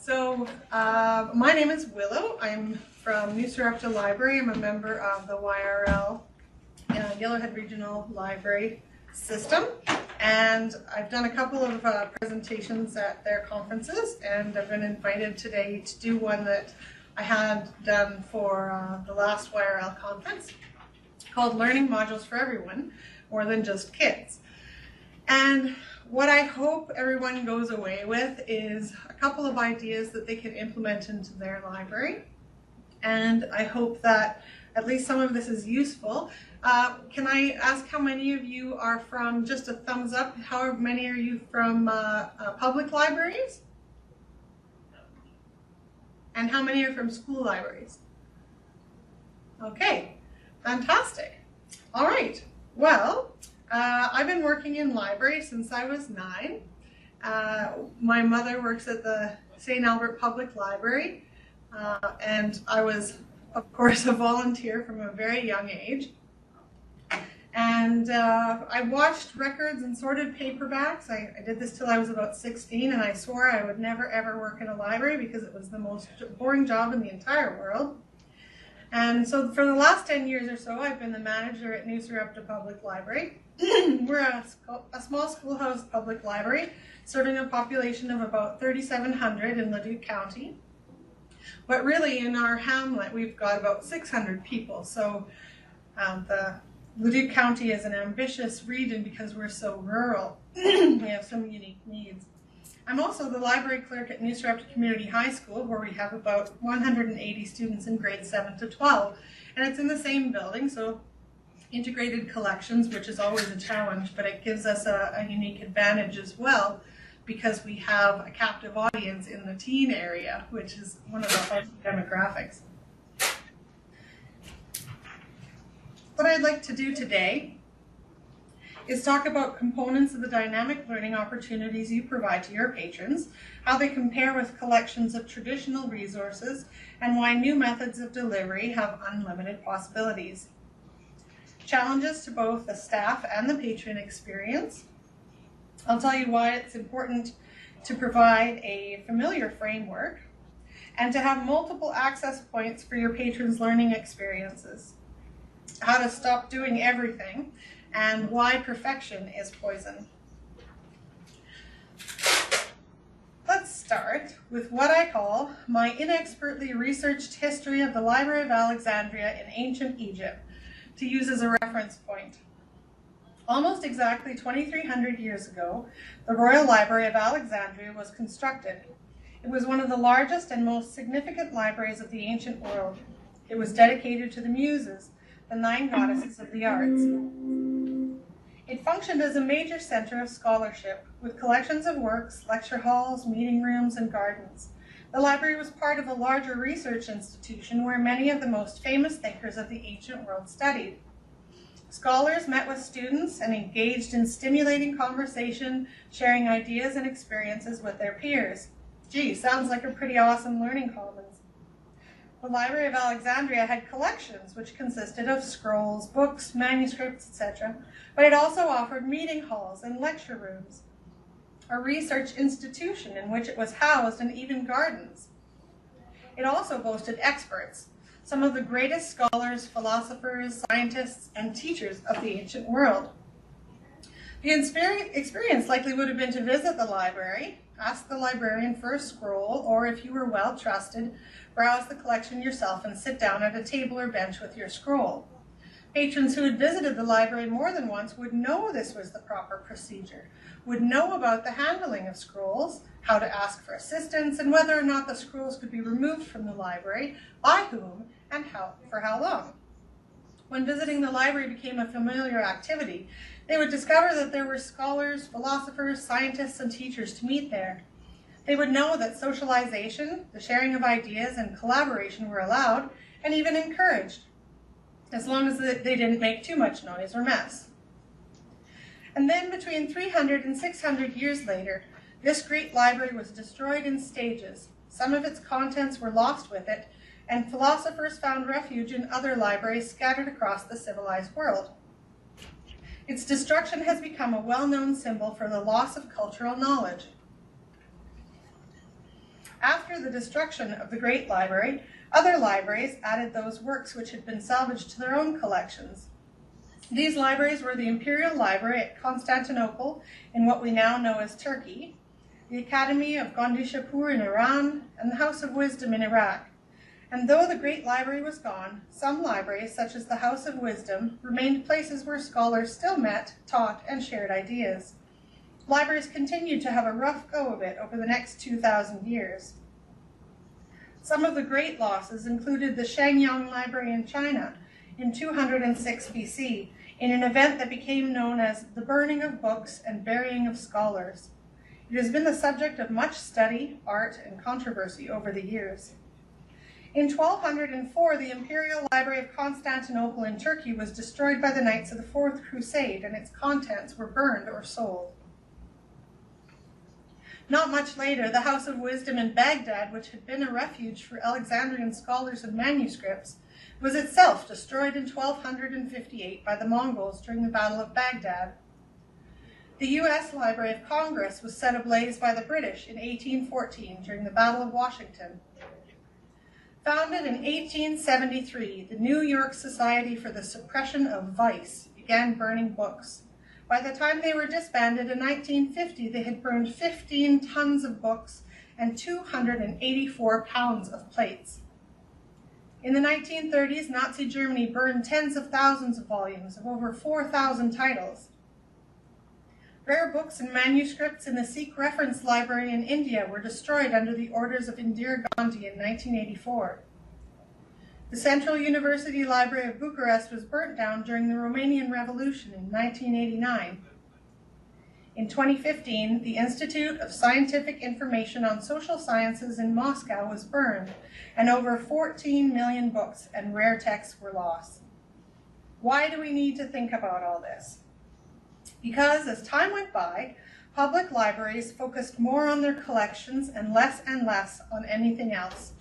My name is Willow. I'm from New Sarepta Library. I'm a member of the YRL Yellowhead Regional Library System, and I've done a couple of presentations at their conferences, and I've been invited today to do one that I had done for the last YRL conference called Learning Modules for Everyone, More Than Just Kids. And what I hope everyone goes away with is a couple of ideas that they can implement into their library. And I hope that at least some of this is useful. Can I ask how many of you are from, just a thumbs up, how many are you from public libraries? And how many are from school libraries? Okay, fantastic. All right, well, I've been working in libraries since I was 9. My mother works at the St. Albert Public Library, and I was, of course, a volunteer from a very young age. And I watched records and sorted paperbacks. I did this till I was about 16, and I swore I would never ever work in a library because it was the most boring job in the entire world. And so for the last 10 years or so, I've been the manager at New Sarepta Public Library. We're a small schoolhouse public library serving a population of about 3,700 in Leduc County. But really in our hamlet, we've got about 600 people. So the Leduc County is an ambitious region because we're so rural. We have some unique needs. I'm also the library clerk at New Sarepta Community High School, where we have about 180 students in grades 7 to 12. And it's in the same building, so integrated collections, which is always a challenge, but it gives us a unique advantage as well, because we have a captive audience in the teen area, which is one of the hard demographics. What I'd like to do today is talk about components of the dynamic learning opportunities you provide to your patrons, how they compare with collections of traditional resources, and why new methods of delivery have unlimited possibilities. Challenges to both the staff and the patron experience. I'll tell you why it's important to provide a familiar framework and to have multiple access points for your patrons' learning experiences. How to stop doing everything, and why perfection is poison. Let's start with what I call my inexpertly researched history of the Library of Alexandria in ancient Egypt, to use as a reference point. Almost exactly 2,300 years ago, the Royal Library of Alexandria was constructed. It was one of the largest and most significant libraries of the ancient world. It was dedicated to the Muses, the 9 goddesses of the arts. It functioned as a major center of scholarship, with collections of works, lecture halls, meeting rooms, and gardens. The library was part of a larger research institution where many of the most famous thinkers of the ancient world studied. Scholars met with students and engaged in stimulating conversation, sharing ideas and experiences with their peers. Gee, sounds like a pretty awesome learning commons. The Library of Alexandria had collections which consisted of scrolls, books, manuscripts, etc., but it also offered meeting halls and lecture rooms, a research institution in which it was housed, and even gardens. It also boasted experts, some of the greatest scholars, philosophers, scientists, and teachers of the ancient world. The experience likely would have been to visit the library, ask the librarian for a scroll, or if you were well trusted, browse the collection yourself and sit down at a table or bench with your scroll. Patrons who had visited the library more than once would know this was the proper procedure, would know about the handling of scrolls, how to ask for assistance, and whether or not the scrolls could be removed from the library, by whom, and for how long. When visiting the library became a familiar activity, they would discover that there were scholars, philosophers, scientists, and teachers to meet there. They would know that socialization, the sharing of ideas, and collaboration were allowed, and even encouraged, as long as they didn't make too much noise or mess. And then between 300 and 600 years later, this great library was destroyed in stages. Some of its contents were lost with it, and philosophers found refuge in other libraries scattered across the civilized world. Its destruction has become a well-known symbol for the loss of cultural knowledge. After after the destruction of the Great Library, other libraries added those works which had been salvaged to their own collections. These libraries were the Imperial Library at Constantinople in what we now know as Turkey, the Academy of Gondishapur in Iran, and the House of Wisdom in Iraq. And though the Great Library was gone, some libraries, such as the House of Wisdom, remained places where scholars still met, taught, and shared ideas. Libraries continued to have a rough go of it over the next 2,000 years. Some of the great losses included the Shenyang Library in China in 206 BC, in an event that became known as the burning of books and burying of scholars. It has been the subject of much study, art, and controversy over the years. In 1204, the Imperial Library of Constantinople in Turkey was destroyed by the Knights of the Fourth Crusade, and its contents were burned or sold. Not much later, the House of Wisdom in Baghdad, which had been a refuge for Alexandrian scholars and manuscripts, was itself destroyed in 1258 by the Mongols during the Battle of Baghdad. The U.S. Library of Congress was set ablaze by the British in 1814 during the Battle of Washington. Founded in 1873, the New York Society for the Suppression of Vice began burning books. By the time they were disbanded in 1950, they had burned 15 tons of books and 284 pounds of plates. In the 1930s, Nazi Germany burned tens of thousands of volumes of over 4,000 titles. Rare books and manuscripts in the Sikh Reference Library in India were destroyed under the orders of Indira Gandhi in 1984. The Central University Library of Bucharest was burnt down during the Romanian Revolution in 1989. In 2015, the Institute of Scientific Information on Social Sciences in Moscow was burned, and over 14 million books and rare texts were lost. Why do we need to think about all this? Because as time went by, public libraries focused more on their collections and less on anything else.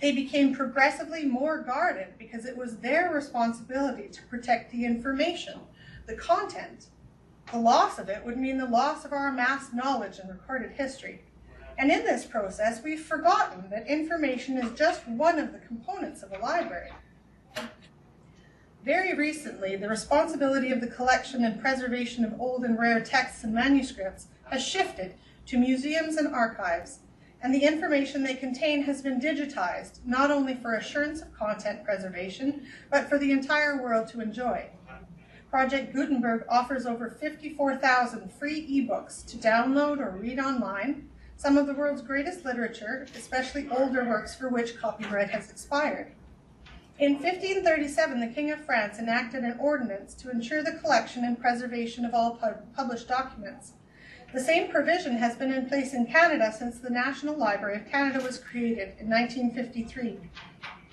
They became progressively more guarded because it was their responsibility to protect the information, the content. The loss of it would mean the loss of our amassed knowledge and recorded history. And in this process, we've forgotten that information is just one of the components of a library. Very recently, the responsibility of the collection and preservation of old and rare texts and manuscripts has shifted to museums and archives, and the information they contain has been digitized, not only for assurance of content preservation, but for the entire world to enjoy. Project Gutenberg offers over 54,000 free ebooks to download or read online, some of the world's greatest literature, especially older works for which copyright has expired. In 1537, the King of France enacted an ordinance to ensure the collection and preservation of all published documents. The same provision has been in place in Canada since the National Library of Canada was created in 1953.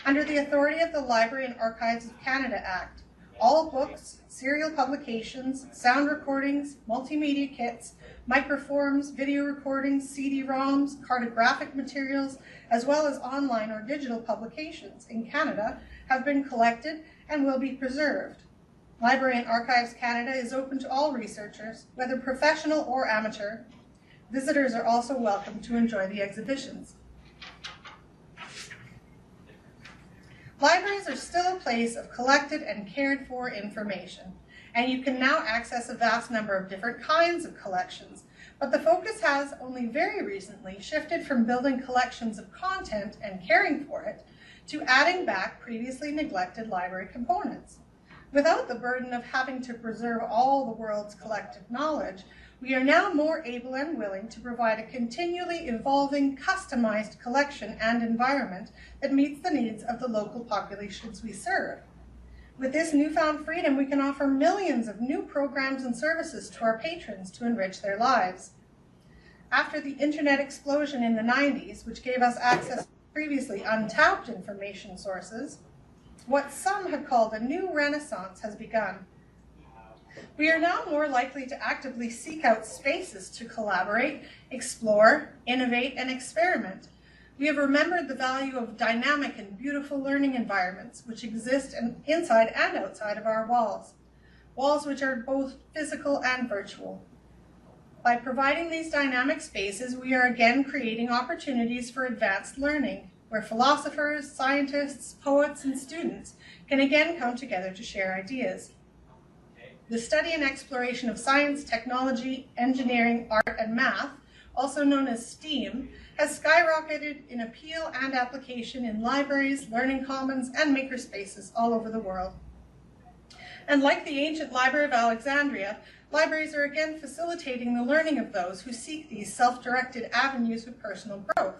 Under the authority of the Library and Archives of Canada Act, all books, serial publications, sound recordings, multimedia kits, microforms, video recordings, CD-ROMs, cartographic materials, as well as online or digital publications in Canada have been collected and will be preserved. Library and Archives Canada is open to all researchers, whether professional or amateur. Visitors are also welcome to enjoy the exhibitions. Libraries are still a place of collected and cared for information, and you can now access a vast number of different kinds of collections, but the focus has only very recently shifted from building collections of content and caring for it to adding back previously neglected library components. Without the burden of having to preserve all the world's collective knowledge, we are now more able and willing to provide a continually evolving, customized collection and environment that meets the needs of the local populations we serve. With this newfound freedom, we can offer millions of new programs and services to our patrons to enrich their lives. After the internet explosion in the 90s, which gave us access to previously untapped information sources, what some had called a new renaissance has begun. We are now more likely to actively seek out spaces to collaborate, explore, innovate, and experiment. We have remembered the value of dynamic and beautiful learning environments which exist inside and outside of our walls, walls which are both physical and virtual. By providing these dynamic spaces, we are again creating opportunities for advanced learning, where philosophers, scientists, poets, and students can again come together to share ideas. The study and exploration of science, technology, engineering, art, and math, also known as STEAM, has skyrocketed in appeal and application in libraries, learning commons, and makerspaces all over the world. And like the ancient Library of Alexandria, libraries are again facilitating the learning of those who seek these self-directed avenues of personal growth.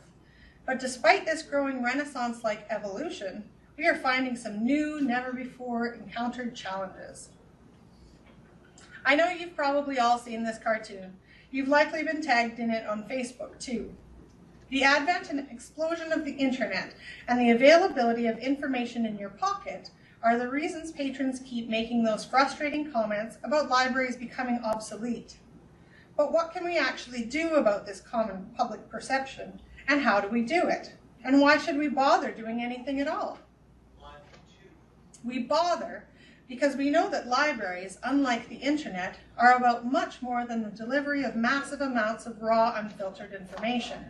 But despite this growing Renaissance-like evolution, we are finding some new, never-before-encountered challenges. I know you've probably all seen this cartoon. You've likely been tagged in it on Facebook, too. The advent and explosion of the internet and the availability of information in your pocket are the reasons patrons keep making those frustrating comments about libraries becoming obsolete. But what can we actually do about this common public perception, and how do we do it? And why should we bother doing anything at all? We bother because we know that libraries, unlike the internet, are about much more than the delivery of massive amounts of raw, unfiltered information.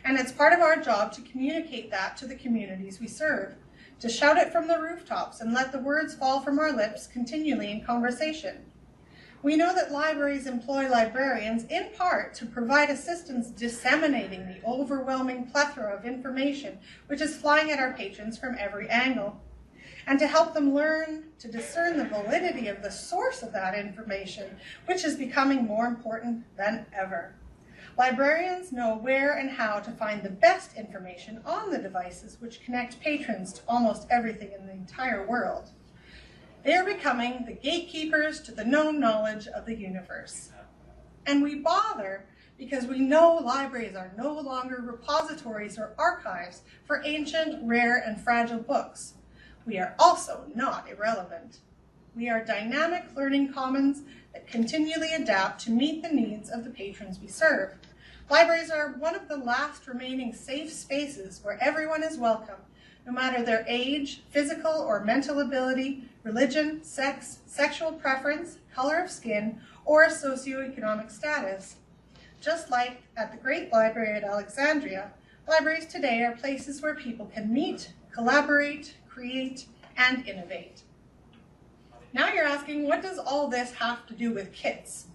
And it's part of our job to communicate that to the communities we serve, to shout it from the rooftops and let the words fall from our lips continually in conversation. We know that libraries employ librarians in part to provide assistance disseminating the overwhelming plethora of information which is flying at our patrons from every angle, and to help them learn to discern the validity of the source of that information, which is becoming more important than ever. Librarians know where and how to find the best information on the devices which connect patrons to almost everything in the entire world. They are becoming the gatekeepers to the known knowledge of the universe. And we bother because we know libraries are no longer repositories or archives for ancient, rare, and fragile books. We are also not irrelevant. We are dynamic learning commons that continually adapt to meet the needs of the patrons we serve. Libraries are one of the last remaining safe spaces where everyone is welcome, no matter their age, physical or mental ability, religion, sex, sexual preference, color of skin, or socioeconomic status. Just like at the Great Library at Alexandria, libraries today are places where people can meet, collaborate, create, and innovate. Now you're asking, what does all this have to do with Kitz?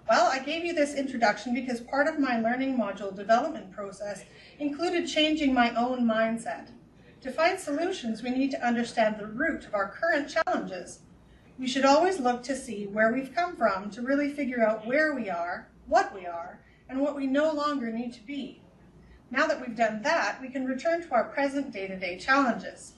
Well, I gave you this introduction because part of my learning module development process included changing my own mindset. To find solutions, we need to understand the root of our current challenges. We should always look to see where we've come from to really figure out where we are, and what we no longer need to be. Now that we've done that, we can return to our present day-to-day challenges.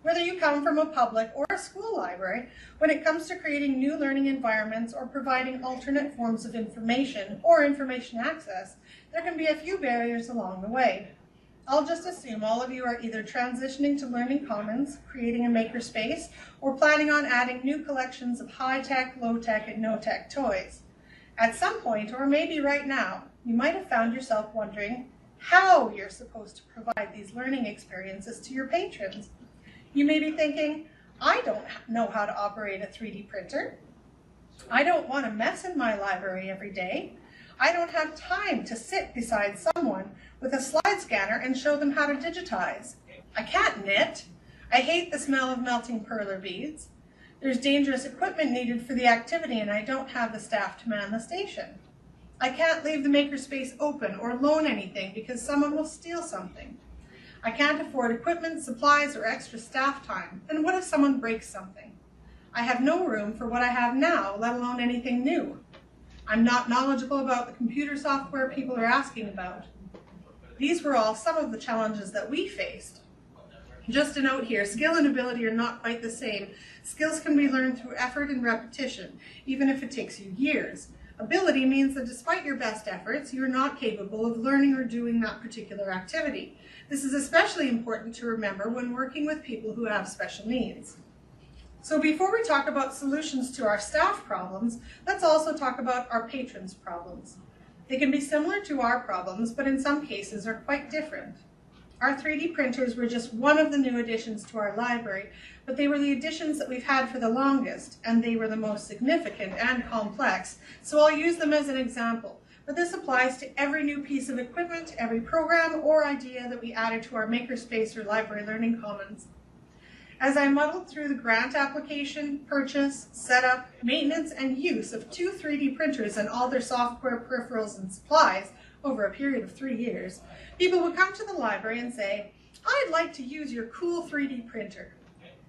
Whether you come from a public or a school library, when it comes to creating new learning environments or providing alternate forms of information or information access, there can be a few barriers along the way. I'll just assume all of you are either transitioning to learning commons, creating a makerspace, or planning on adding new collections of high-tech, low-tech, and no-tech toys. At some point, or maybe right now, you might have found yourself wondering how you're supposed to provide these learning experiences to your patrons. You may be thinking, I don't know how to operate a 3D printer. I don't want to mess in my library every day. I don't have time to sit beside someone with a slide scanner and show them how to digitize. I can't knit. I hate the smell of melting perler beads. There's dangerous equipment needed for the activity and I don't have the staff to man the station. I can't leave the makerspace open or loan anything because someone will steal something. I can't afford equipment, supplies, or extra staff time. And what if someone breaks something? I have no room for what I have now, let alone anything new. I'm not knowledgeable about the computer software people are asking about. These were all some of the challenges that we faced. Just a note here, skill and ability are not quite the same. Skills can be learned through effort and repetition, even if it takes you years. Ability means that despite your best efforts, you're not capable of learning or doing that particular activity. This is especially important to remember when working with people who have special needs. So before we talk about solutions to our staff problems, let's also talk about our patrons' problems. They can be similar to our problems, but in some cases are quite different. Our 3D printers were just one of the new additions to our library, but they were the additions that we've had for the longest, and they were the most significant and complex, so I'll use them as an example. But this applies to every new piece of equipment, every program or idea that we added to our makerspace or library learning commons. As I muddled through the grant application, purchase, setup, maintenance, and use of 2 3D printers and all their software, peripherals, and supplies over a period of 3 years, people would come to the library and say, "I'd like to use your cool 3D printer."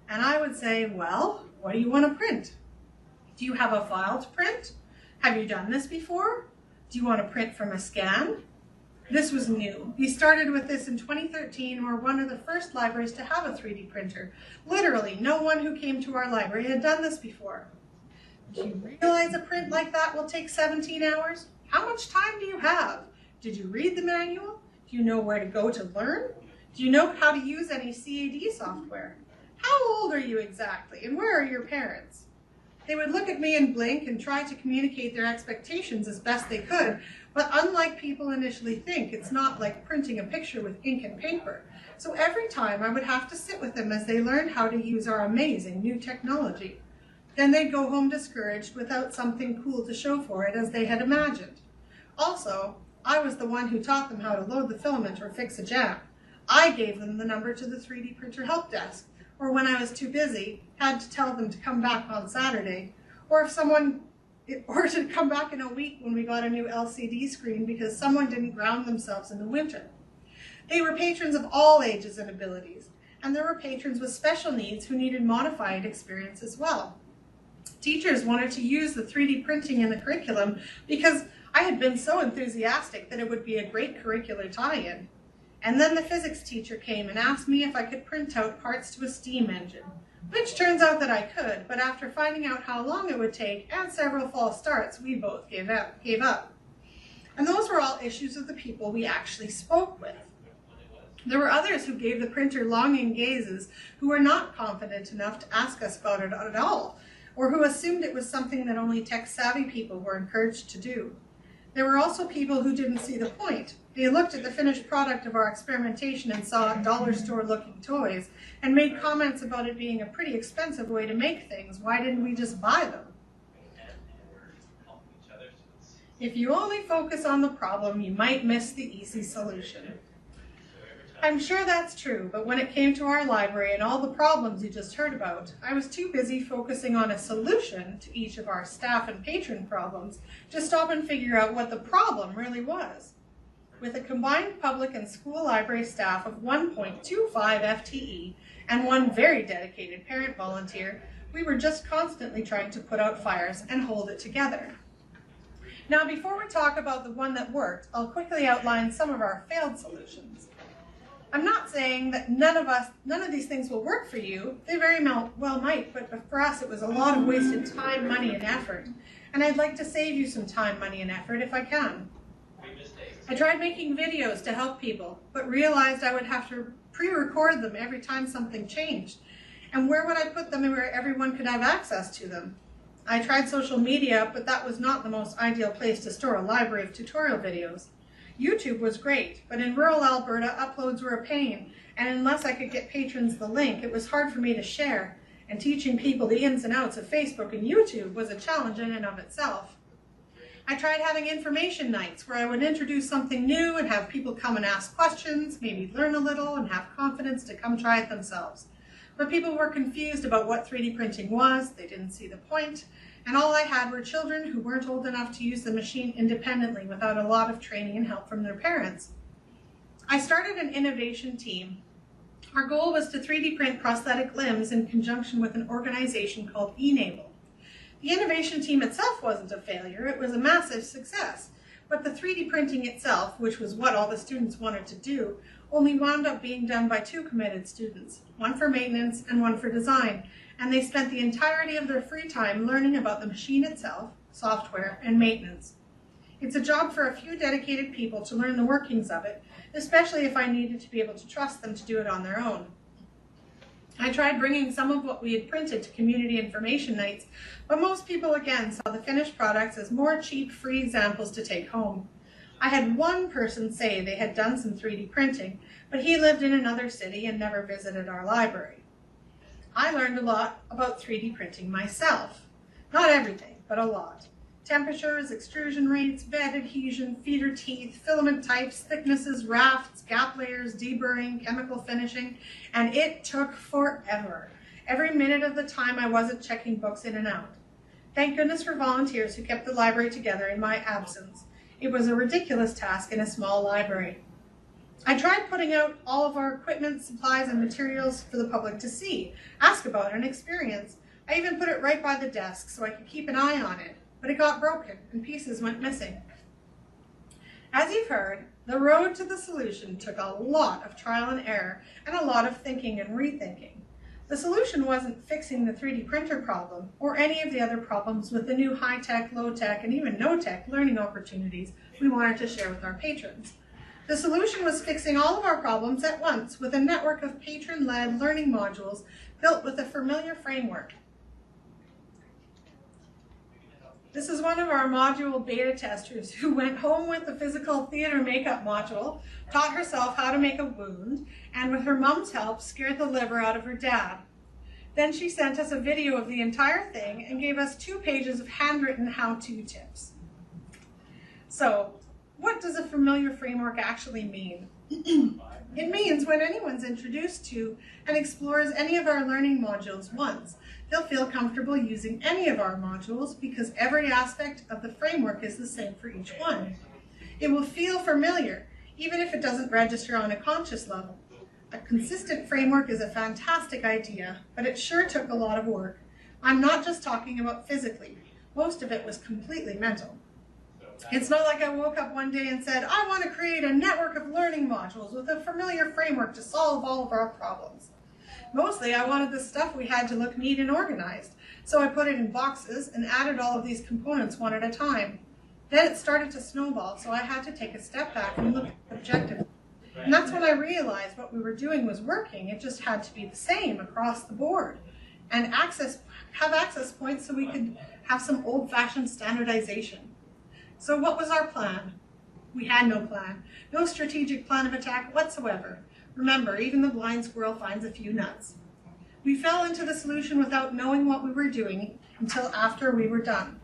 And I would say, "Well, what do you want to print? Do you have a file to print? Have you done this before? Do you want to print from a scan?" This was new. We started with this in 2013 and were one of the first libraries to have a 3D printer. Literally, no one who came to our library had done this before. Do you realize a print like that will take 17 hours? How much time do you have? Did you read the manual? Do you know where to go to learn? Do you know how to use any CAD software? How old are you exactly, and where are your parents? They would look at me and blink and try to communicate their expectations as best they could, but unlike people initially think, it's not like printing a picture with ink and paper. So every time I would have to sit with them as they learned how to use our amazing new technology. Then they'd go home discouraged without something cool to show for it as they had imagined. Also, I was the one who taught them how to load the filament or fix a jam. I gave them the number to the 3D printer help desk, or when I was too busy, had to tell them to come back on Saturday, or to come back in a week when we got a new LCD screen because someone didn't ground themselves in the winter. They were patrons of all ages and abilities, and there were patrons with special needs who needed modified experience as well. Teachers wanted to use the 3D printing in the curriculum because I had been so enthusiastic that it would be a great curricular tie-in. And then the physics teacher came and asked me if I could print out parts to a steam engine, which turns out that I could, but after finding out how long it would take and several false starts, we both gave up. And those were all issues of the people we actually spoke with. There were others who gave the printer longing gazes who were not confident enough to ask us about it at all, or who assumed it was something that only tech-savvy people were encouraged to do. There were also people who didn't see the point. They looked at the finished product of our experimentation and saw dollar store looking toys and made comments about it being a pretty expensive way to make things. Why didn't we just buy them? If you only focus on the problem, you might miss the easy solution. I'm sure that's true, but when it came to our library and all the problems you just heard about, I was too busy focusing on a solution to each of our staff and patron problems to stop and figure out what the problem really was. With a combined public and school library staff of 1.25 FTE and one very dedicated parent volunteer, we were just constantly trying to put out fires and hold it together. Now, before we talk about the one that worked, I'll quickly outline some of our failed solutions. I'm not saying that none of these things will work for you. They very well might, but for us it was a lot of wasted time, money, and effort. And I'd like to save you some time, money, and effort if I can. I tried making videos to help people, but realized I would have to pre-record them every time something changed. And where would I put them where everyone could have access to them? I tried social media, but that was not the most ideal place to store a library of tutorial videos. YouTube was great, but in rural Alberta, uploads were a pain, and unless I could get patrons the link, it was hard for me to share, and teaching people the ins and outs of Facebook and YouTube was a challenge in and of itself. I tried having information nights where I would introduce something new and have people come and ask questions, maybe learn a little, and have confidence to come try it themselves. But people were confused about what 3D printing was, they didn't see the point, and all I had were children who weren't old enough to use the machine independently without a lot of training and help from their parents. I started an innovation team. Our goal was to 3D print prosthetic limbs in conjunction with an organization called eNable. The innovation team itself wasn't a failure, it was a massive success, but the 3D printing itself, which was what all the students wanted to do, only wound up being done by 2 committed students, one for maintenance and one for design, and they spent the entirety of their free time learning about the machine itself, software, and maintenance. It's a job for a few dedicated people to learn the workings of it, especially if I needed to be able to trust them to do it on their own. I tried bringing some of what we had printed to community information nights, but most people again saw the finished products as more cheap, free examples to take home. I had one person say they had done some 3D printing, but he lived in another city and never visited our library. I learned a lot about 3D printing myself. Not everything, but a lot. Temperatures, extrusion rates, bed adhesion, feeder teeth, filament types, thicknesses, rafts, gap layers, deburring, chemical finishing, and it took forever. Every minute of the time I wasn't checking books in and out. Thank goodness for volunteers who kept the library together in my absence. It was a ridiculous task in a small library. I tried putting out all of our equipment, supplies, and materials for the public to see, ask about, and experience. I even put it right by the desk so I could keep an eye on it, but it got broken and pieces went missing. As you've heard, the road to the solution took a lot of trial and error and a lot of thinking and rethinking. The solution wasn't fixing the 3D printer problem or any of the other problems with the new high-tech, low-tech, and even no-tech learning opportunities we wanted to share with our patrons. The solution was fixing all of our problems at once with a network of patron-led learning modules built with a familiar framework. This is one of our module beta testers who went home with the physical theater makeup module, taught herself how to make a wound, and with her mom's help, scared the liver out of her dad. Then she sent us a video of the entire thing and gave us 2 pages of handwritten how-to tips. So, what does a familiar framework actually mean? It means when anyone's introduced to and explores any of our learning modules once, they'll feel comfortable using any of our modules because every aspect of the framework is the same for each one. It will feel familiar, even if it doesn't register on a conscious level. A consistent framework is a fantastic idea, but it sure took a lot of work. I'm not just talking about physically. Most of it was completely mental. It's not like I woke up one day and said, I want to create a network of learning modules with a familiar framework to solve all of our problems. Mostly, I wanted the stuff we had to look neat and organized, so I put it in boxes and added all of these components one at a time. Then it started to snowball, so I had to take a step back and look objectively. And that's when I realized what we were doing was working. It just had to be the same across the board and have access points so we could have some old-fashioned standardization. So what was our plan? We had no plan, no strategic plan of attack whatsoever. Remember, even the blind squirrel finds a few nuts. We fell into the solution without knowing what we were doing until after we were done.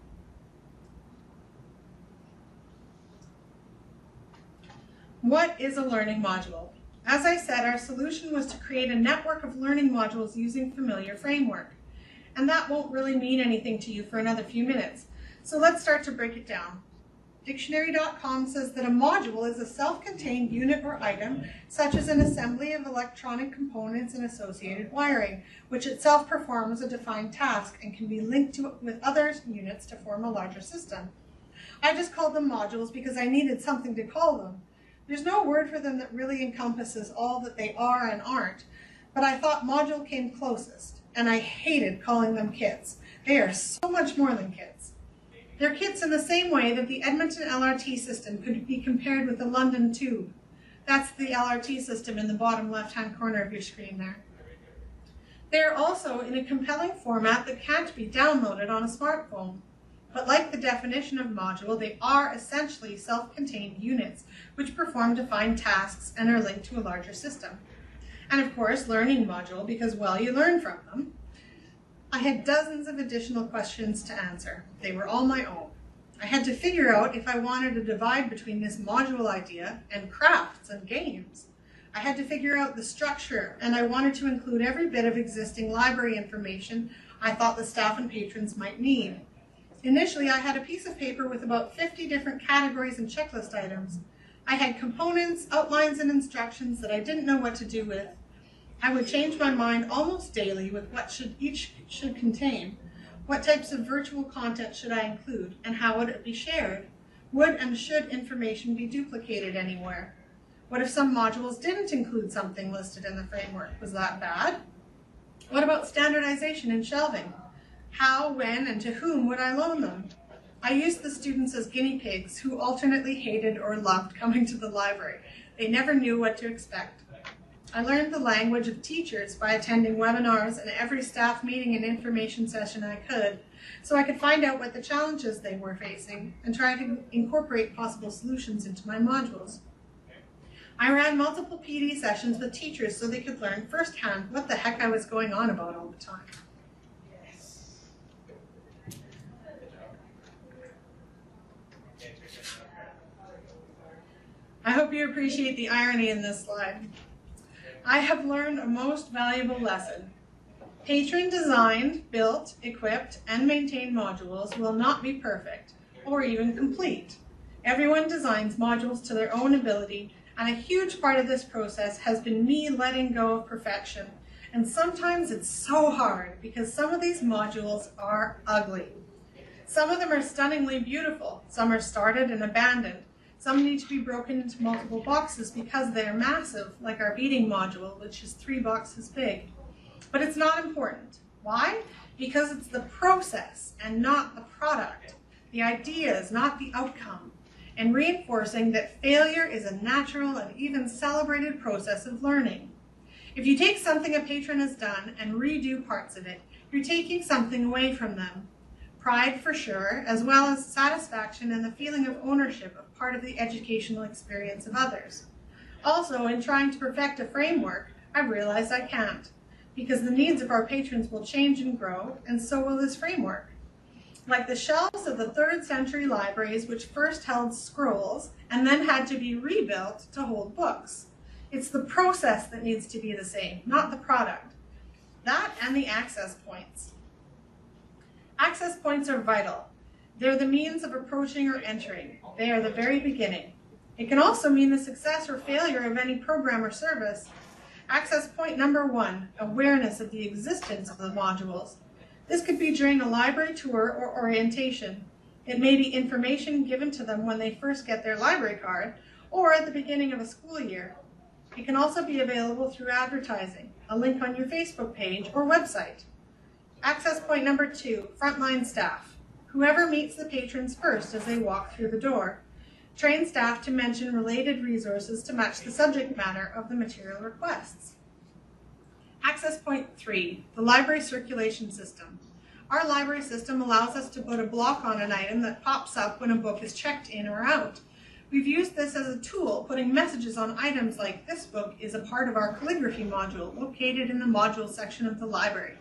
What is a learning module? As I said, our solution was to create a network of learning modules using familiar framework. And that won't really mean anything to you for another few minutes. So let's start to break it down. Dictionary.com says that a module is a self-contained unit or item, such as an assembly of electronic components and associated wiring, which itself performs a defined task and can be linked with other units to form a larger system. I just called them modules because I needed something to call them. There's no word for them that really encompasses all that they are and aren't, but I thought module came closest, and I hated calling them kits. They are so much more than kits. They're kits in the same way that the Edmonton LRT system could be compared with the London Tube. That's the LRT system in the bottom left-hand corner of your screen there. They are also in a compelling format that can't be downloaded on a smartphone. But like the definition of module, they are essentially self-contained units which perform defined tasks and are linked to a larger system. And of course, learning module because, well, you learn from them. I had dozens of additional questions to answer. They were all my own. I had to figure out if I wanted to divide between this module idea and crafts and games. I had to figure out the structure, and I wanted to include every bit of existing library information I thought the staff and patrons might need. Initially, I had a piece of paper with about 50 different categories and checklist items. I had components, outlines, and instructions that I didn't know what to do with. I would change my mind almost daily with what each should contain. What types of virtual content should I include, and how would it be shared? Would and should information be duplicated anywhere? What if some modules didn't include something listed in the framework? Was that bad? What about standardization and shelving? How, when, and to whom would I loan them? I used the students as guinea pigs who alternately hated or loved coming to the library. They never knew what to expect. I learned the language of teachers by attending webinars and every staff meeting and information session I could, so I could find out what the challenges they were facing and try to incorporate possible solutions into my modules. I ran multiple PD sessions with teachers so they could learn firsthand what the heck I was going on about all the time. I hope you appreciate the irony in this slide. I have learned a most valuable lesson. Patron designed, built, equipped, and maintained modules will not be perfect or even complete. Everyone designs modules to their own ability, and a huge part of this process has been me letting go of perfection. And sometimes it's so hard because some of these modules are ugly. Some of them are stunningly beautiful. Some are started and abandoned. Some need to be broken into multiple boxes because they are massive, like our beading module, which is 3 boxes big. But it's not important. Why? Because it's the process and not the product. The ideas, not the outcome. And reinforcing that failure is a natural and even celebrated process of learning. If you take something a patron has done and redo parts of it, you're taking something away from them. Pride for sure, as well as satisfaction and the feeling of ownership of part of the educational experience of others. Also, in trying to perfect a framework, I've realized I can't, because the needs of our patrons will change and grow, and so will this framework. Like the shelves of the 3rd century libraries, which first held scrolls and then had to be rebuilt to hold books. It's the process that needs to be the same, not the product. That and the access points. Access points are vital. They're the means of approaching or entering. They are the very beginning. It can also mean the success or failure of any program or service. Access point number 1, awareness of the existence of the modules. This could be during a library tour or orientation. It may be information given to them when they first get their library card or at the beginning of a school year. It can also be available through advertising, a link on your Facebook page or website. Access point number 2, frontline staff. Whoever meets the patrons first as they walk through the door. Train staff to mention related resources to match the subject matter of the material requests. Access point 3, the library circulation system. Our library system allows us to put a block on an item that pops up when a book is checked in or out. We've used this as a tool, putting messages on items like this book is a part of our calligraphy module located in the module section of the library,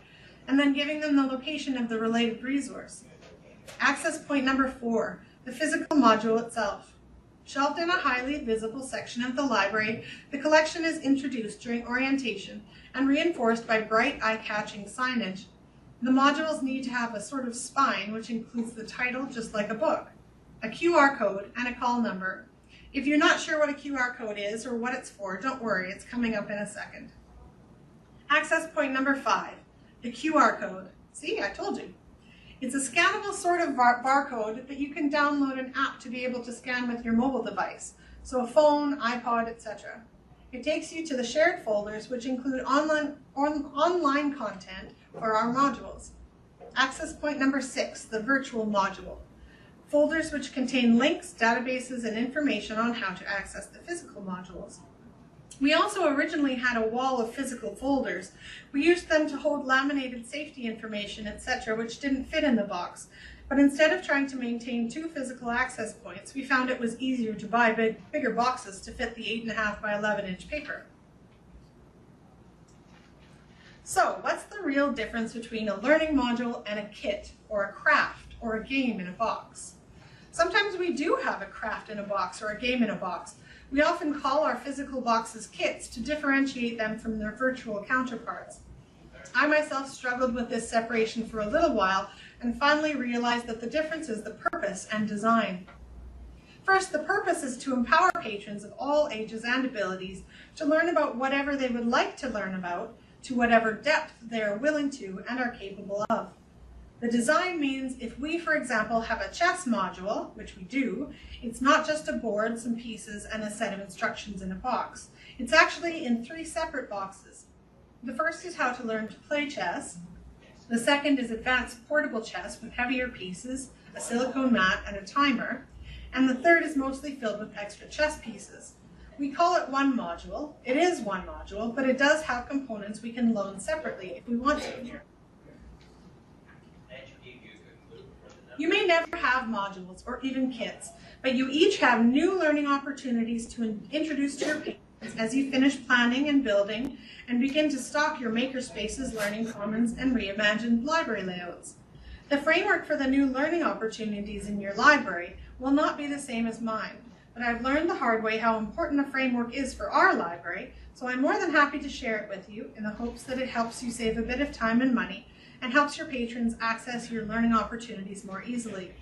and then giving them the location of the related resource. Access point number 4, the physical module itself. Shelved in a highly visible section of the library, the collection is introduced during orientation and reinforced by bright, eye-catching signage. The modules need to have a sort of spine, which includes the title, just like a book, a QR code, and a call number. If you're not sure what a QR code is or what it's for, don't worry, it's coming up in a second. Access point number 5, the QR code. See, I told you. It's a scannable sort of barcode that you can download an app to be able to scan with your mobile device, so a phone, iPod, etc. It takes you to the shared folders, which include online content for our modules. Access point number 6, the virtual module. Folders which contain links, databases, and information on how to access the physical modules. We also originally had a wall of physical folders. We used them to hold laminated safety information, etc., which didn't fit in the box. But instead of trying to maintain 2 physical access points, we found it was easier to buy bigger boxes to fit the 8.5 by 11-inch paper. So, what's the real difference between a learning module and a kit, or a craft, or a game in a box? Sometimes we do have a craft in a box or a game in a box. We often call our physical boxes kits to differentiate them from their virtual counterparts. I myself struggled with this separation for a little while and finally realized that the difference is the purpose and design. First, the purpose is to empower patrons of all ages and abilities to learn about whatever they would like to learn about, to whatever depth they are willing to and are capable of. The design means if we, for example, have a chess module, which we do, it's not just a board, some pieces, and a set of instructions in a box. It's actually in 3 separate boxes. The first is how to learn to play chess. The second is advanced portable chess with heavier pieces, a silicone mat, and a timer. And the third is mostly filled with extra chess pieces. We call it one module. It is one module, but it does have components we can loan separately if we want to. You may never have modules or even kits, but you each have new learning opportunities to introduce to your patrons as you finish planning and building and begin to stock your makerspaces, learning commons, and reimagined library layouts. The framework for the new learning opportunities in your library will not be the same as mine, but I've learned the hard way how important a framework is for our library, so I'm more than happy to share it with you in the hopes that it helps you save a bit of time and money and helps your patrons access your learning opportunities more easily.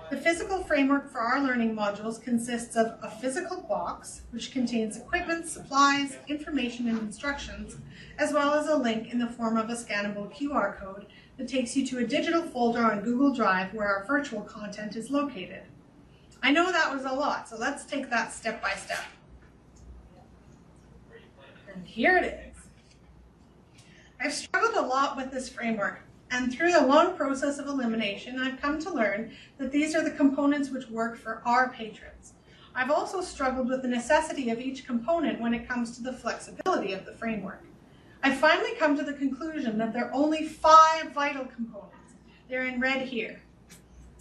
The physical framework for our learning modules consists of a physical box, which contains equipment, supplies, information, and instructions, as well as a link in the form of a scannable QR code that takes you to a digital folder on Google Drive where our virtual content is located. I know that was a lot, so let's take that step by step. And here it is. I've struggled a lot with this framework, and through the long process of elimination, I've come to learn that these are the components which work for our patrons. I've also struggled with the necessity of each component when it comes to the flexibility of the framework. I've finally come to the conclusion that there are only 5 vital components. They're in red here.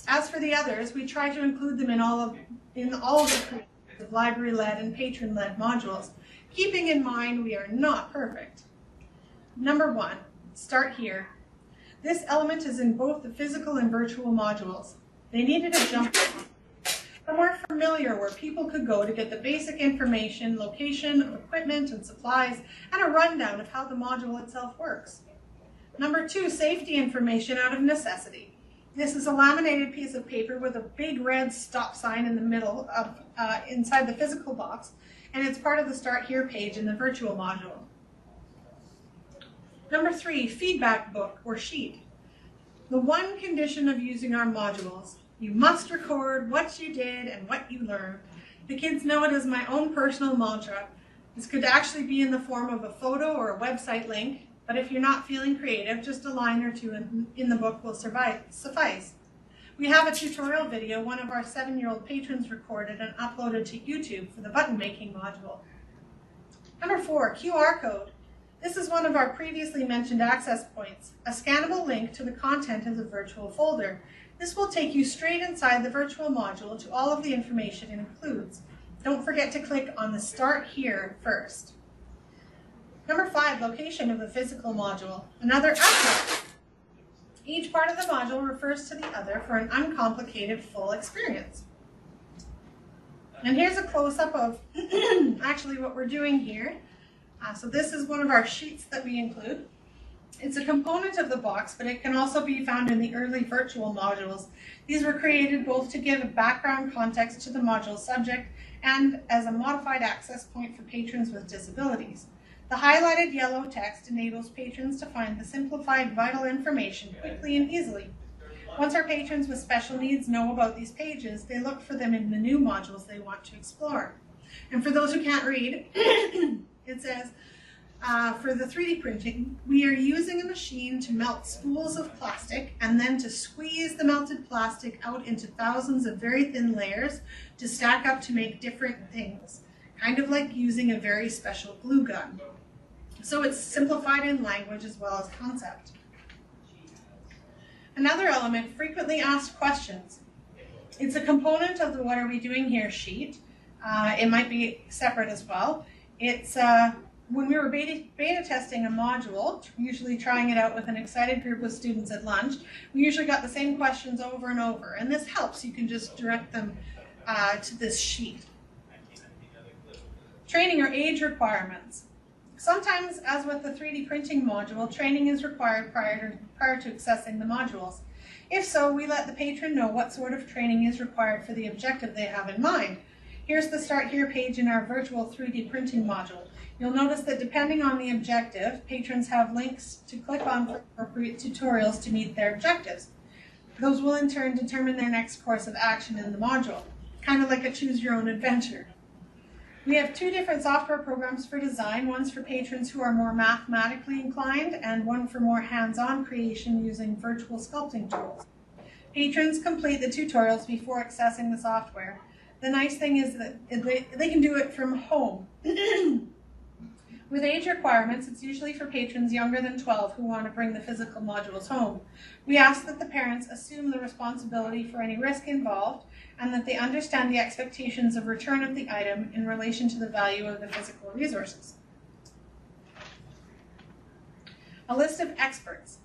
As for the others, we try to include them in all of the library-led and patron-led modules, keeping in mind we are not perfect. Number 1, start here. This element is in both the physical and virtual modules. They needed a jump somewhere familiar where people could go to get the basic information, location of equipment and supplies, and a rundown of how the module itself works. Number 2, safety information out of necessity. This is a laminated piece of paper with a big red stop sign in the middle of inside the physical box, and it's part of the Start Here page in the virtual module. Number 3, feedback book or sheet. The one condition of using our modules: you must record what you did and what you learned. The kids know it as my own personal mantra. This could actually be in the form of a photo or a website link, but if you're not feeling creative, just a line or two in the book will suffice. We have a tutorial video one of our 7-year-old patrons recorded and uploaded to YouTube for the button making module. Number 4, QR code. This is one of our previously mentioned access points, a scannable link to the content of the virtual folder. This will take you straight inside the virtual module to all of the information it includes. Don't forget to click on the Start Here first. Number 5, location of the physical module, another aspect. Each part of the module refers to the other for an uncomplicated full experience. And here's a close-up of actually what we're doing here. So this is one of our sheets that we include. It's a component of the box, but it can also be found in the early virtual modules. These were created both to give a background context to the module subject and as a modified access point for patrons with disabilities. The highlighted yellow text enables patrons to find the simplified vital information quickly and easily. Once our patrons with special needs know about these pages, they look for them in the new modules they want to explore. And for those who can't read, it says, for the 3D printing, we are using a machine to melt spools of plastic and then to squeeze the melted plastic out into thousands of very thin layers to stack up to make different things, kind of like using a very special glue gun. So it's simplified in language as well as concept. Another element, frequently asked questions. It's a component of the What Are We Doing Here sheet. It might be separate as well. It's when we were beta testing a module, usually trying it out with an excited group of students at lunch, we usually got the same questions over and over, and this helps. You can just direct them to this sheet. Training or age requirements. Sometimes, as with the 3D printing module, training is required prior to accessing the modules. If so, we let the patron know what sort of training is required for the objective they have in mind. Here's the Start Here page in our virtual 3D printing module. You'll notice that depending on the objective, patrons have links to click on for appropriate tutorials to meet their objectives. Those will in turn determine their next course of action in the module, kind of like a choose your own adventure. We have 2 different software programs for design. One's for patrons who are more mathematically inclined and one for more hands-on creation using virtual sculpting tools. Patrons complete the tutorials before accessing the software. The nice thing is that they can do it from home. With age requirements, it's usually for patrons younger than 12 who want to bring the physical modules home. We ask that the parents assume the responsibility for any risk involved and that they understand the expectations of return of the item in relation to the value of the physical resources. A list of experts.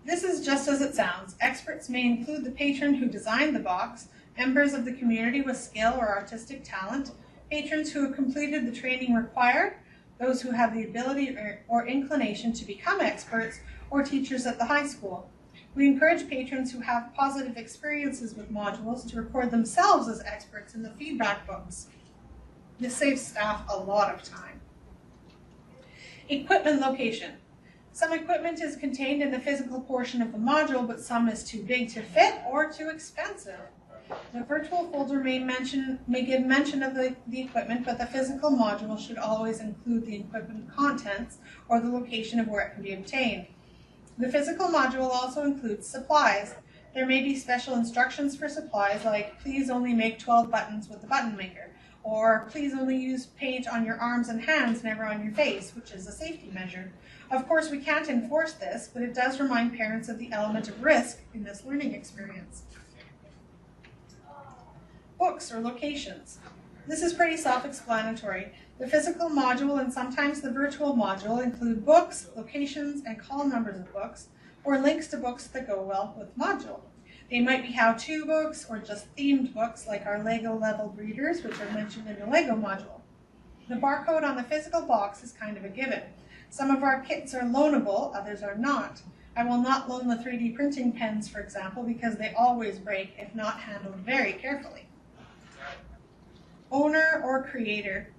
This is just as it sounds. Experts may include the patron who designed the box, members of the community with skill or artistic talent, patrons who have completed the training required, those who have the ability or inclination to become experts, or teachers at the high school. We encourage patrons who have positive experiences with modules to record themselves as experts in the feedback books. This saves staff a lot of time. Equipment location. Some equipment is contained in the physical portion of the module, but some is too big to fit or too expensive. The virtual folder may give mention of the equipment, but the physical module should always include the equipment contents or the location of where it can be obtained. The physical module also includes supplies. There may be special instructions for supplies like please only make 12 buttons with the button maker, or please only use paint on your arms and hands, never on your face, which is a safety measure. Of course, we can't enforce this, but it does remind parents of the element of risk in this learning experience. Books or locations. This is pretty self-explanatory. The physical module and sometimes the virtual module include books, locations, and call numbers of books, or links to books that go well with the module. They might be how-to books or just themed books like our Lego level readers, which are mentioned in the Lego module. The barcode on the physical box is kind of a given. Some of our kits are loanable, others are not. I will not loan the 3D printing pens, for example, because they always break if not handled very carefully. Owner or creator.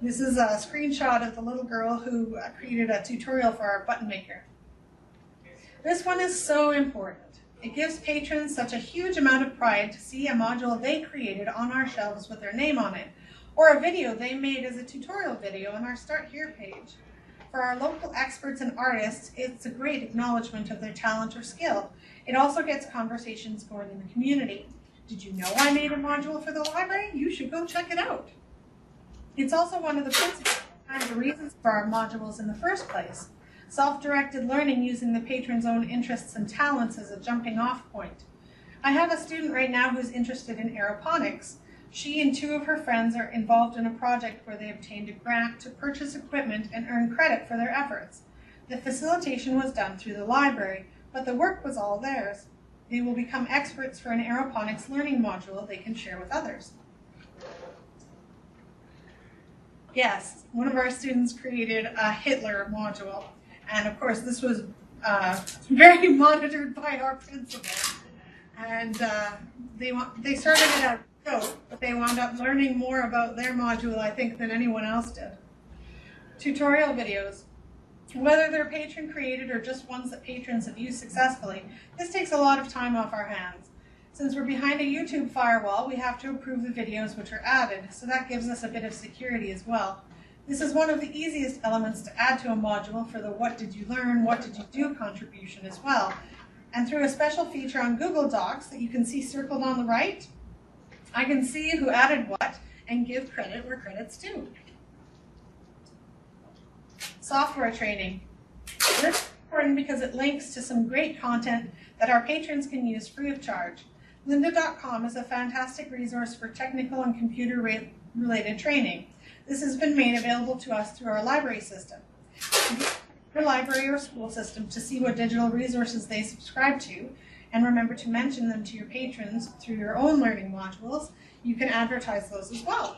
This is a screenshot of the little girl who created a tutorial for our button maker. This one is so important. It gives patrons such a huge amount of pride to see a module they created on our shelves with their name on it, or a video they made as a tutorial video on our Start Here page. For our local experts and artists, it's a great acknowledgement of their talent or skill. It also gets conversations going in the community. Did you know I made a module for the library? You should go check it out. It's also one of the principal kinds of reasons for our modules in the first place. Self-directed learning using the patron's own interests and talents as a jumping off point. I have a student right now who's interested in aeroponics. She and two of her friends are involved in a project where they obtained a grant to purchase equipment and earn credit for their efforts. The facilitation was done through the library, but the work was all theirs. They will become experts for an aeroponics learning module they can share with others. Yes, one of our students created a Hitler module, and of course this was very monitored by our principal. And they started it out of joke, but they wound up learning more about their module, I think, than anyone else did. Tutorial videos. Whether they're patron created or just ones that patrons have used successfully, this takes a lot of time off our hands. Since we're behind a YouTube firewall, we have to approve the videos which are added, so that gives us a bit of security as well. This is one of the easiest elements to add to a module for the what did you learn, what did you do contribution as well. And through a special feature on Google Docs that you can see circled on the right, I can see who added what and give credit where credit's due. Software training. This is important because it links to some great content that our patrons can use free of charge. Lynda.com is a fantastic resource for technical and computer-related training. This has been made available to us through our library system. Your library or school system to see what digital resources they subscribe to, and remember to mention them to your patrons through your own learning modules. You can advertise those as well.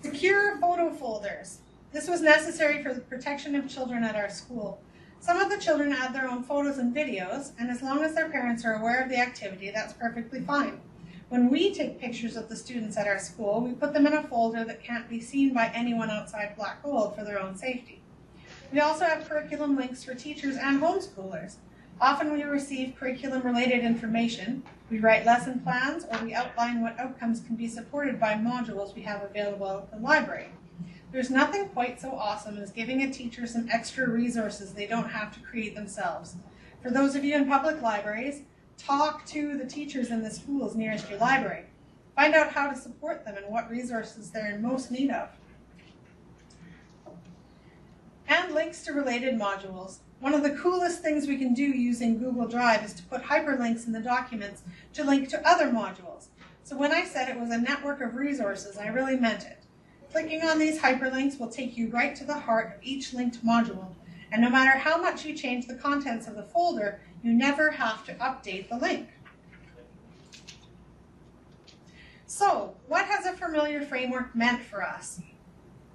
Secure photo folders. This was necessary for the protection of children at our school. Some of the children add their own photos and videos, and as long as their parents are aware of the activity, that's perfectly fine. When we take pictures of the students at our school, we put them in a folder that can't be seen by anyone outside Blackgold for their own safety. We also have curriculum links for teachers and homeschoolers. Often we receive curriculum-related information, we write lesson plans, or we outline what outcomes can be supported by modules we have available at the library. There's nothing quite so awesome as giving a teacher some extra resources they don't have to create themselves. For those of you in public libraries, talk to the teachers in the schools nearest your library. Find out how to support them and what resources they're in most need of. and links to related modules. One of the coolest things we can do using Google Drive is to put hyperlinks in the documents to link to other modules. So when I said it was a network of resources, I really meant it. Clicking on these hyperlinks will take you right to the heart of each linked module, and no matter how much you change the contents of the folder, you never have to update the link. So, what has a familiar framework meant for us?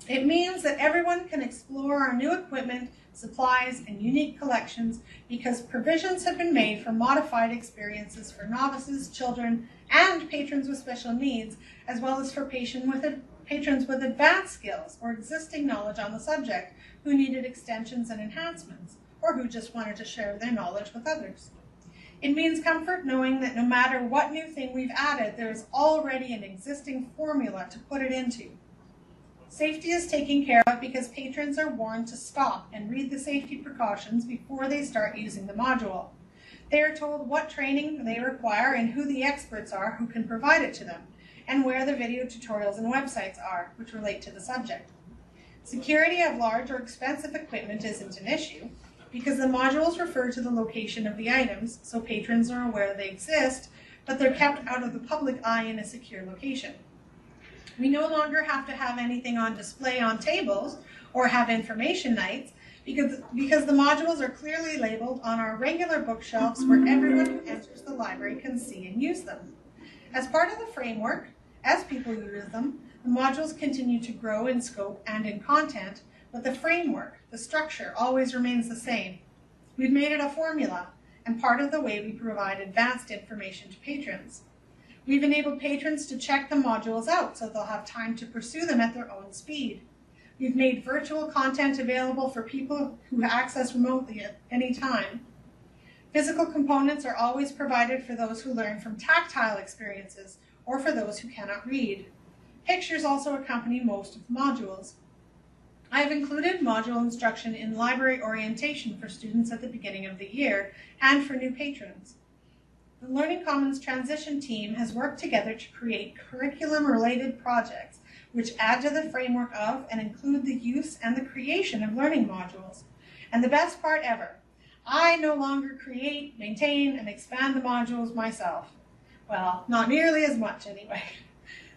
It means that everyone can explore our new equipment, supplies, and unique collections because provisions have been made for modified experiences for novices, children, and patrons with special needs, as well as for patrons with advanced skills or existing knowledge on the subject who needed extensions and enhancements, or who just wanted to share their knowledge with others. It means comfort knowing that no matter what new thing we've added, there is already an existing formula to put it into. Safety is taken care of because patrons are warned to stop and read the safety precautions before they start using the module. They are told what training they require and who the experts are who can provide it to them, and where the video tutorials and websites are, which relate to the subject. Security of large or expensive equipment isn't an issue, because the modules refer to the location of the items, so patrons are aware they exist, but they're kept out of the public eye in a secure location. We no longer have to have anything on display on tables or have information nights because the modules are clearly labeled on our regular bookshelves where everyone who enters the library can see and use them. As part of the framework, as people use them, the modules continue to grow in scope and in content, but the framework, the structure, always remains the same. We've made it a formula and part of the way we provide advanced information to patrons. We've enabled patrons to check the modules out so they'll have time to pursue them at their own speed. We've made virtual content available for people who access remotely at any time. Physical components are always provided for those who learn from tactile experiences or for those who cannot read. Pictures also accompany most of the modules. I have included module instruction in library orientation for students at the beginning of the year and for new patrons. The Learning Commons transition team has worked together to create curriculum-related projects which add to the framework of and include the use and the creation of learning modules. And the best part ever, I no longer create, maintain, and expand the modules myself. Well, not nearly as much anyway.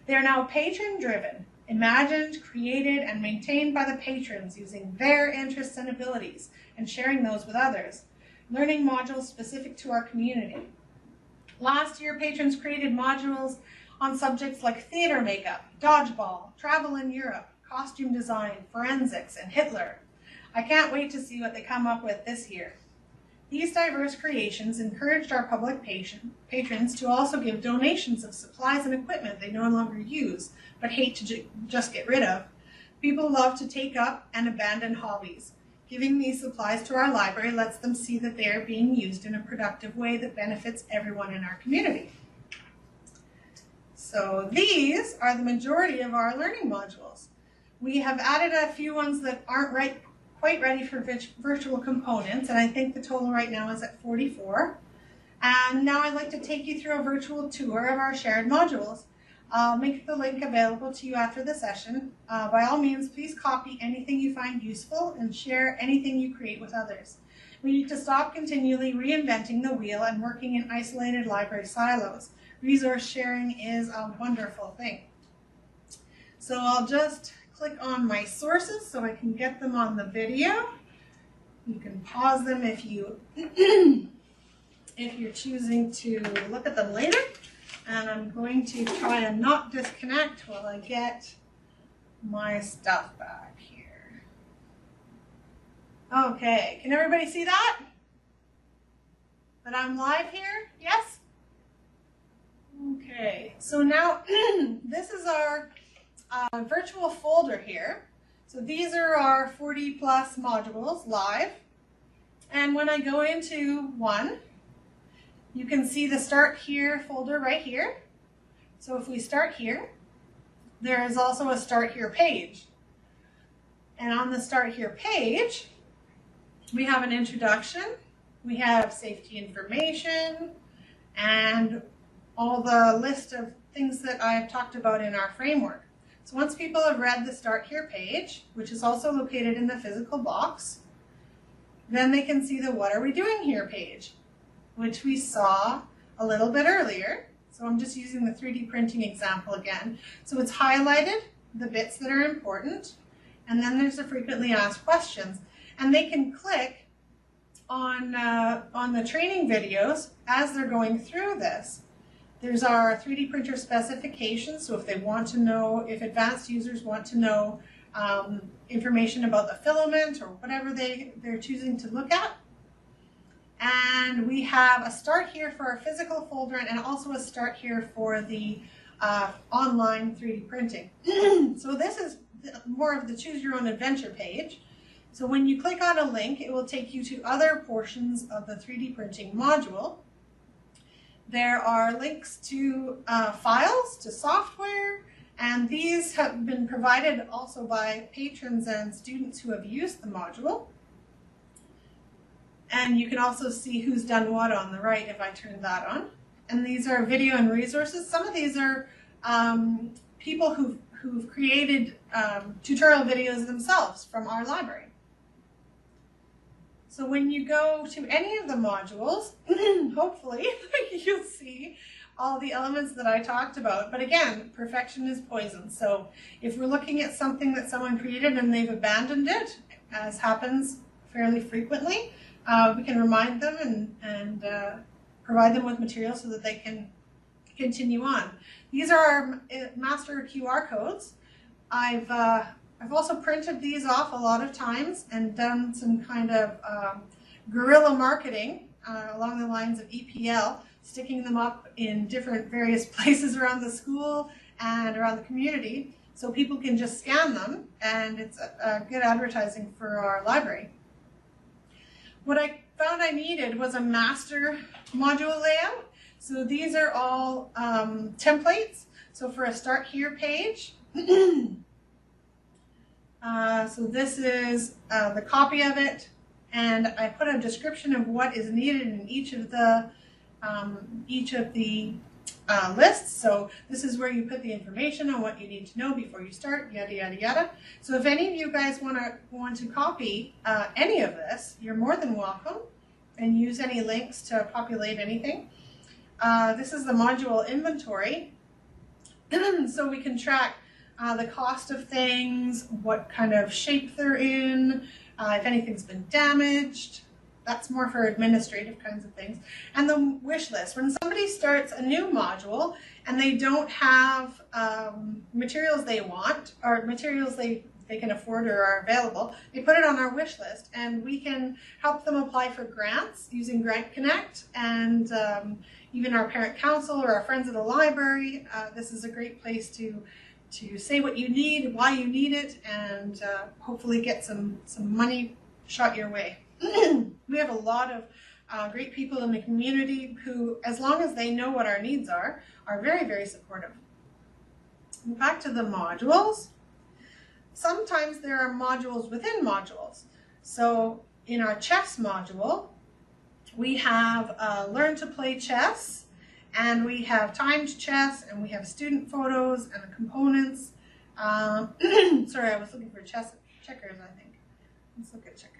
They are now patron-driven, imagined, created, and maintained by the patrons using their interests and abilities and sharing those with others, learning modules specific to our community. Last year, patrons created modules on subjects like theater makeup, dodgeball, travel in Europe, costume design, forensics, and Hitler. I can't wait to see what they come up with this year. These diverse creations encouraged our public patrons to also give donations of supplies and equipment they no longer use, but hate to just get rid of. People love to take up and abandon hobbies. Giving these supplies to our library lets them see that they are being used in a productive way that benefits everyone in our community. So these are the majority of our learning modules. We have added a few ones that aren't quite ready for virtual components, and I think the total right now is at 44. And now I'd like to take you through a virtual tour of our shared modules. I'll make the link available to you after the session. By all means, please copy anything you find useful and share anything you create with others. We need to stop continually reinventing the wheel and working in isolated library silos. Resource sharing is a wonderful thing. So I'll just click on my sources so I can get them on the video. You can pause them if you're choosing to look at them later. And I'm going to try and not disconnect while I get my stuff back here. Okay, can everybody see that? That I'm live here? Yes? Okay, so now this is our virtual folder here. So these are our 40 plus modules live. And when I go into one, you can see the Start Here folder right here. So if we start here, there is also a Start Here page. And on the Start Here page, we have an introduction, we have safety information, and all the list of things that I have talked about in our framework. So once people have read the Start Here page, which is also located in the physical box, then they can see the What Are We Doing Here page, which we saw a little bit earlier. So I'm just using the 3D printing example again. So it's highlighted the bits that are important, and then there's the frequently asked questions. And they can click on the training videos as they're going through this. There's our 3D printer specifications, so if they want to know, if advanced users want to know information about the filament or whatever they're choosing to look at. And we have a Start Here for our physical folder and also a Start Here for the online 3D printing. So this is more of the Choose Your Own Adventure page. So when you click on a link, it will take you to other portions of the 3D printing module. There are links to files, to software, and these have been provided also by patrons and students who have used the module. And you can also see who's done what on the right if I turn that on. And these are video and resources. Some of these are people who've created tutorial videos themselves from our library. So when you go to any of the modules, hopefully you'll see all the elements that I talked about. But again, perfection is poison. So if we're looking at something that someone created and they've abandoned it, as happens fairly frequently, we can remind them and provide them with material so that they can continue on. These are our master QR codes. I've also printed these off a lot of times and done some kind of guerrilla marketing along the lines of EPL, sticking them up in different various places around the school and around the community so people can just scan them, and it's a good advertising for our library. What I found I needed was a master module layout. So these are all templates. So for a Start Here page, so this is the copy of it, and I put a description of what is needed in each of the lists. So this is where you put the information on what you need to know before you start, yada yada yada. So if any of you guys want to copy any of this, you're more than welcome, and use any links to populate anything. This is the module inventory, so we can track the cost of things, what kind of shape they're in, if anything's been damaged. That's more for administrative kinds of things. And the wish list. When somebody starts a new module and they don't have materials they want, or materials they can afford or are available, they put it on our wish list, and we can help them apply for grants using Grant Connect, and even our parent council or our friends at the library. This is a great place to say what you need, why you need it, and hopefully get some money shot your way. We have a lot of great people in the community who, as long as they know what our needs are very, very supportive. Back to the modules. Sometimes there are modules within modules. So in our chess module, we have Learn to Play Chess, and we have timed chess, and we have student photos and the components. Sorry, I was looking for checkers, I think. Let's look at checkers.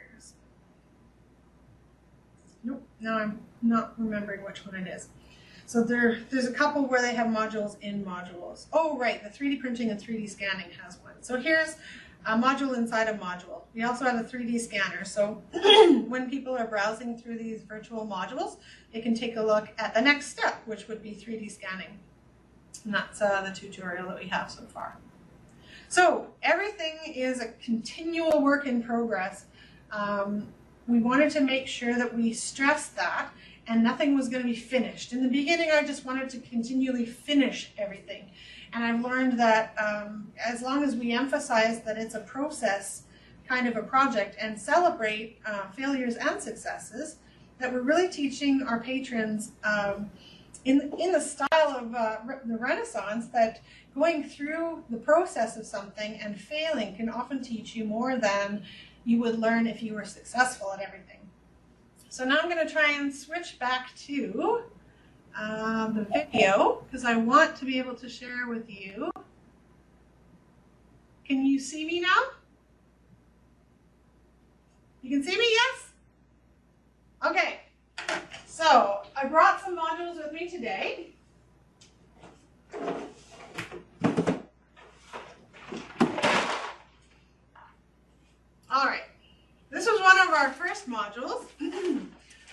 Nope, now I'm not remembering which one it is. So there's a couple where they have modules in modules. Oh, right, the 3D printing and 3D scanning has one. So here's a module inside a module. We also have a 3D scanner. So when people are browsing through these virtual modules, they can take a look at the next step, which would be 3D scanning. And that's the tutorial that we have so far. So everything is a continual work in progress. We wanted to make sure that we stressed that, and nothing was going to be finished. In the beginning, I just wanted to continually finish everything. And I've learned that as long as we emphasize that it's a process kind of a project and celebrate failures and successes, that we're really teaching our patrons in the style of the Renaissance, that going through the process of something and failing can often teach you more than you would learn if you were successful at everything. So now I'm going to try and switch back to the video, because I want to be able to share with you Can you see me now? You can see me, yes? Okay, so I brought some modules with me today. All right, this was one of our first modules.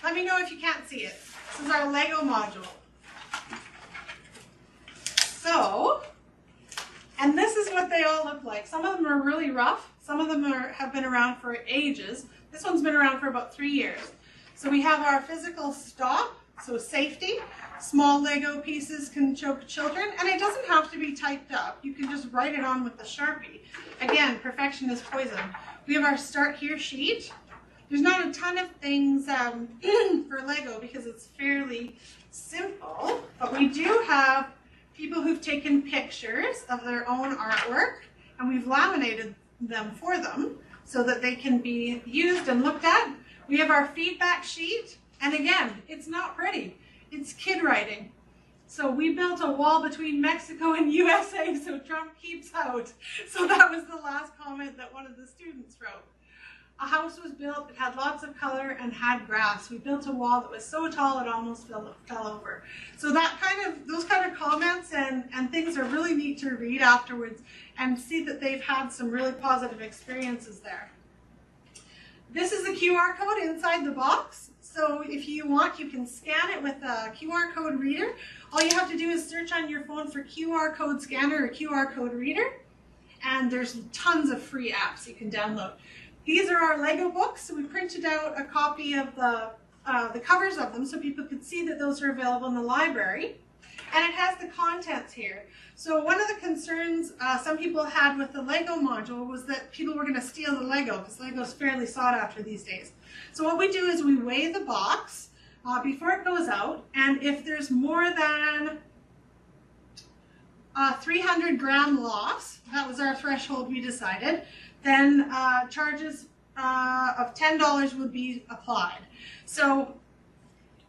Let me know if you can't see it. This is our Lego module. So, and this is what they all look like. Some of them are really rough. Some of them have been around for ages. This one's been around for about 3 years. So we have our physical stop, so safety. Small Lego pieces can choke children, and it doesn't have to be typed up. You can just write it on with the Sharpie. Again, perfection is poison. We have our start here sheet. There's not a ton of things for Lego because it's fairly simple, but we do have people who've taken pictures of their own artwork, and we've laminated them for them so that they can be used and looked at. We have our feedback sheet, and again, it's not pretty. It's kid writing. So we built a wall between Mexico and USA so Trump keeps out. So that was the last comment that one of the students wrote. A house was built, it had lots of color and had grass. We built a wall that was so tall it almost fell over. So those kind of comments and things are really neat to read afterwards and see that they've had some really positive experiences there. This is a QR code inside the box. So if you want, you can scan it with a QR code reader. All you have to do is search on your phone for QR code scanner or QR code reader. And there's tons of free apps you can download. These are our Lego books. So we printed out a copy of the covers of them so people could see that those are available in the library. And it has the contents here. So one of the concerns some people had with the Lego module was that people were going to steal the Lego because Lego is fairly sought after these days. So what we do is we weigh the box before it goes out, and if there's more than 300 gram loss, that was our threshold we decided, then charges of $10 would be applied. So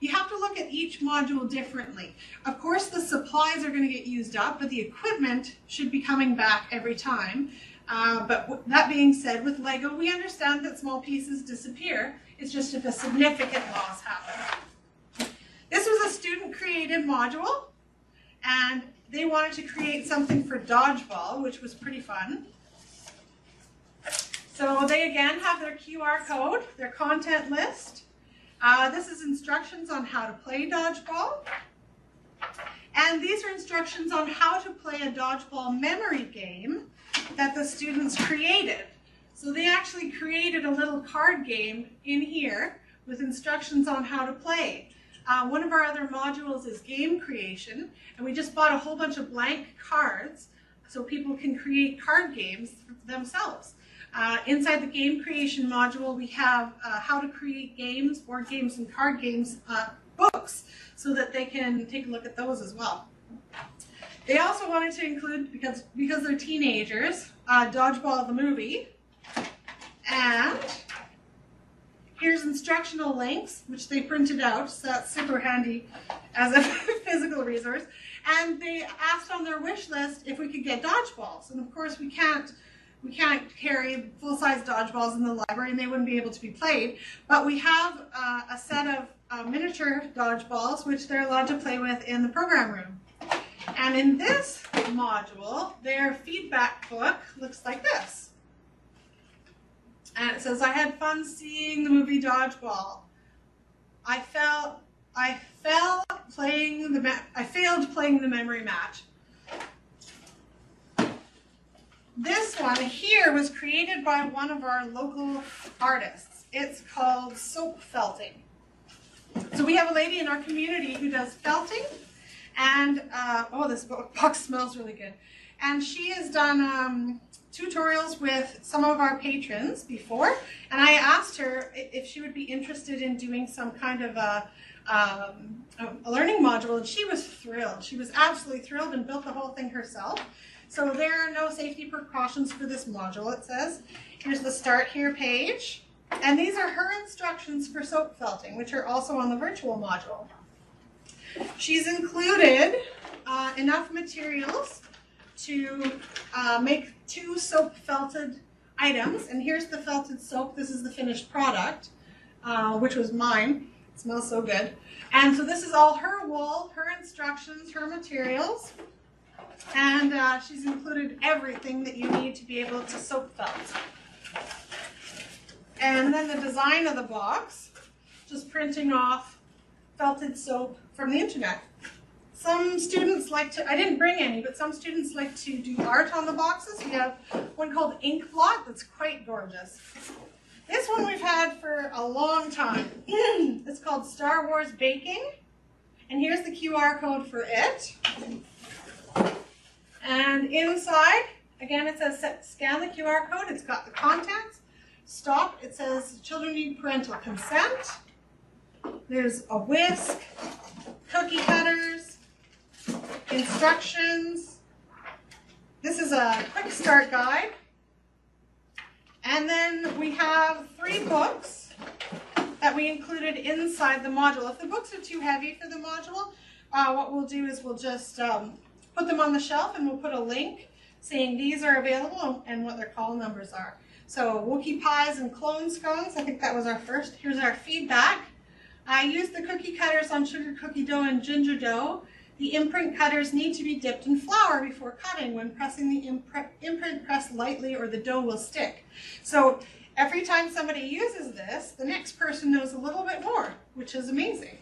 you have to look at each module differently. Of course, the supplies are going to get used up, but the equipment should be coming back every time. But that being said, with Lego, we understand that small pieces disappear. It's just if a significant loss happens. This was a student-created module, and they wanted to create something for dodgeball, which was pretty fun. So they again have their QR code, their content list. This is instructions on how to play dodgeball. And these are instructions on how to play a dodgeball memory game that the students created. So they actually created a little card game in here with instructions on how to play. One of our other modules is game creation, and we just bought a whole bunch of blank cards so people can create card games themselves. Inside the game creation module, we have how to create games, board games, and card games books so that they can take a look at those as well. They also wanted to include, because they're teenagers, Dodgeball the movie. And here's instructional links, which they printed out, so that's super handy as a physical resource. And they asked on their wish list if we could get dodgeballs. And of course we can't carry full-size dodgeballs in the library and they wouldn't be able to be played. But we have a set of miniature dodgeballs, which they're allowed to play with in the program room. And in this module, their feedback book looks like this. And it says, I had fun seeing the movie Dodgeball. I failed playing the memory match. This one here was created by one of our local artists. It's called soap felting. So we have a lady in our community who does felting, and oh, this box smells really good. And she has done tutorials with some of our patrons before, and I asked her if she would be interested in doing some kind of a learning module, and she was thrilled. She was absolutely thrilled and built the whole thing herself. So there are no safety precautions for this module, it says. Here's the Start Here page, and these are her instructions for soap felting, which are also on the virtual module. She's included enough materials to make 2 soap felted items. And here's the felted soap. This is the finished product, which was mine. It smells so good. And so this is all her wool, her instructions, her materials. And she's included everything that you need to be able to soap felt. And then the design of the box, just printing off felted soap from the internet. Some students like to, I didn't bring any, but some students like to do art on the boxes. We have one called Ink Blot that's quite gorgeous. This one we've had for a long time. It's called Star Wars Baking. And here's the QR code for it. And inside, again, it says scan the QR code. It's got the contents. Stop, it says children need parental consent. There's a whisk, cookie cutters, instructions. This is a quick start guide. And then we have 3 books that we included inside the module. If the books are too heavy for the module, what we'll do is we'll just put them on the shelf and we'll put a link saying these are available and what their call numbers are. So Wookie Pies and Clone Scones, I think that was our first. Here's our feedback. I used the cookie cutters on sugar cookie dough and ginger dough. The imprint cutters need to be dipped in flour before cutting. When pressing the imprint, press lightly or the dough will stick. So every time somebody uses this, the next person knows a little bit more, which is amazing.